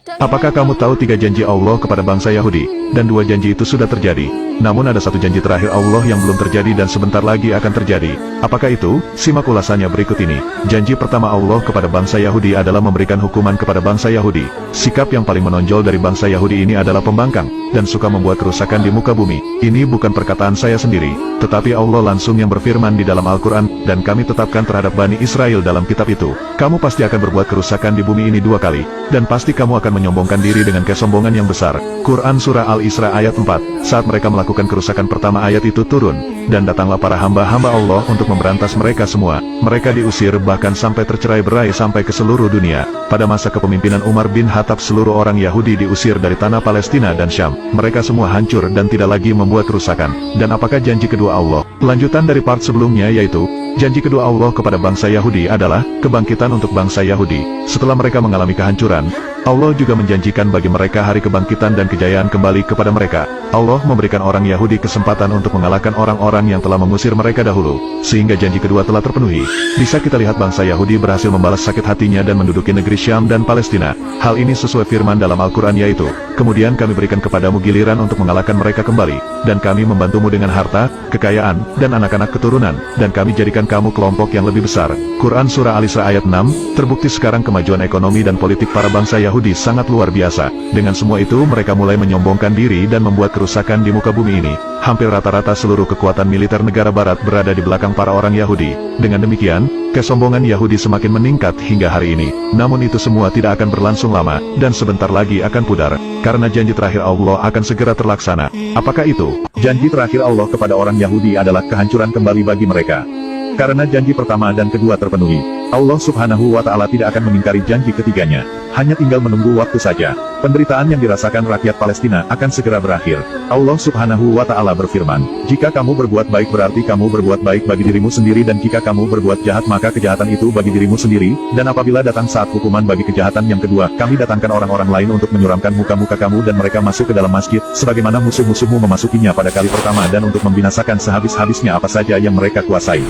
Apakah kamu tahu 3 janji Allah kepada bangsa Yahudi, dan 2 janji itu sudah terjadi? Namun ada 1 janji terakhir Allah yang belum terjadi dan sebentar lagi akan terjadi. Apakah itu? Simak ulasannya berikut ini. Janji pertama Allah kepada bangsa Yahudi adalah memberikan hukuman kepada bangsa Yahudi. Sikap yang paling menonjol dari bangsa Yahudi ini adalah pembangkang, dan suka membuat kerusakan di muka bumi. Ini bukan perkataan saya sendiri, tetapi Allah langsung yang berfirman di dalam Al-Quran, dan kami tetapkan terhadap Bani Israel dalam kitab itu. Kamu pasti akan berbuat kerusakan di bumi ini 2 kali, dan pasti kamu akan menyombongkan diri dengan kesombongan yang besar. Quran Surah Al-Isra ayat 4. Saat mereka melakukan kerusakan pertama ayat itu turun, dan datanglah para hamba-hamba Allah untuk memberantas mereka semua. Mereka diusir bahkan sampai tercerai-berai sampai ke seluruh dunia. Pada masa kepemimpinan Umar bin Khattab seluruh orang Yahudi diusir dari tanah Palestina dan Syam. Mereka semua hancur dan tidak lagi membuat kerusakan. Dan apakah janji kedua Allah? Lanjutan dari part sebelumnya yaitu, janji kedua Allah kepada bangsa Yahudi adalah kebangkitan untuk bangsa Yahudi. Setelah mereka mengalami kehancuran, Allah juga menjanjikan bagi mereka hari kebangkitan dan kejayaan kembali kepada mereka. Allah memberikan orang Yahudi kesempatan untuk mengalahkan orang-orang yang telah mengusir mereka dahulu, sehingga janji kedua telah terpenuhi. Bisa kita lihat bangsa Yahudi berhasil membalas sakit hatinya dan menduduki negeri Syam dan Palestina. Hal ini sesuai firman dalam Al-Quran yaitu, kemudian kami berikan kepadamu giliran untuk mengalahkan mereka kembali, dan kami membantumu dengan harta, kekayaan, dan anak-anak keturunan, dan kami jadikan kamu kelompok yang lebih besar. Quran Surah Al-Isra ayat 6, terbukti sekarang kemajuan ekonomi dan politik para bangsa Yahudi sangat luar biasa. Dengan semua itu mereka mulai menyombongkan diri dan membuat kerusakan di muka bumi ini. Hampir rata-rata seluruh kekuatan militer negara barat berada di belakang para orang Yahudi. Dengan demikian, kesombongan Yahudi semakin meningkat hingga hari ini. Namun itu semua tidak akan berlangsung lama, dan sebentar lagi akan pudar, karena janji terakhir Allah akan segera terlaksana. Apakah itu? Janji terakhir Allah kepada orang Yahudi adalah kehancuran kembali bagi mereka. Karena janji pertama dan kedua terpenuhi, Allah Subhanahu wa Ta'ala tidak akan mengingkari janji ketiganya. Hanya tinggal menunggu waktu saja. Penderitaan yang dirasakan rakyat Palestina akan segera berakhir. Allah Subhanahu wa Ta'ala berfirman, jika kamu berbuat baik berarti kamu berbuat baik bagi dirimu sendiri, dan jika kamu berbuat jahat maka kejahatan itu bagi dirimu sendiri. Dan apabila datang saat hukuman bagi kejahatan yang kedua, kami datangkan orang-orang lain untuk menyuramkan muka-muka kamu dan mereka masuk ke dalam masjid, sebagaimana musuh-musuhmu memasukinya pada kali pertama, dan untuk membinasakan sehabis-habisnya apa saja yang mereka kuasai.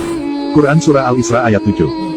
Quran Surah Al-Isra ayat 7.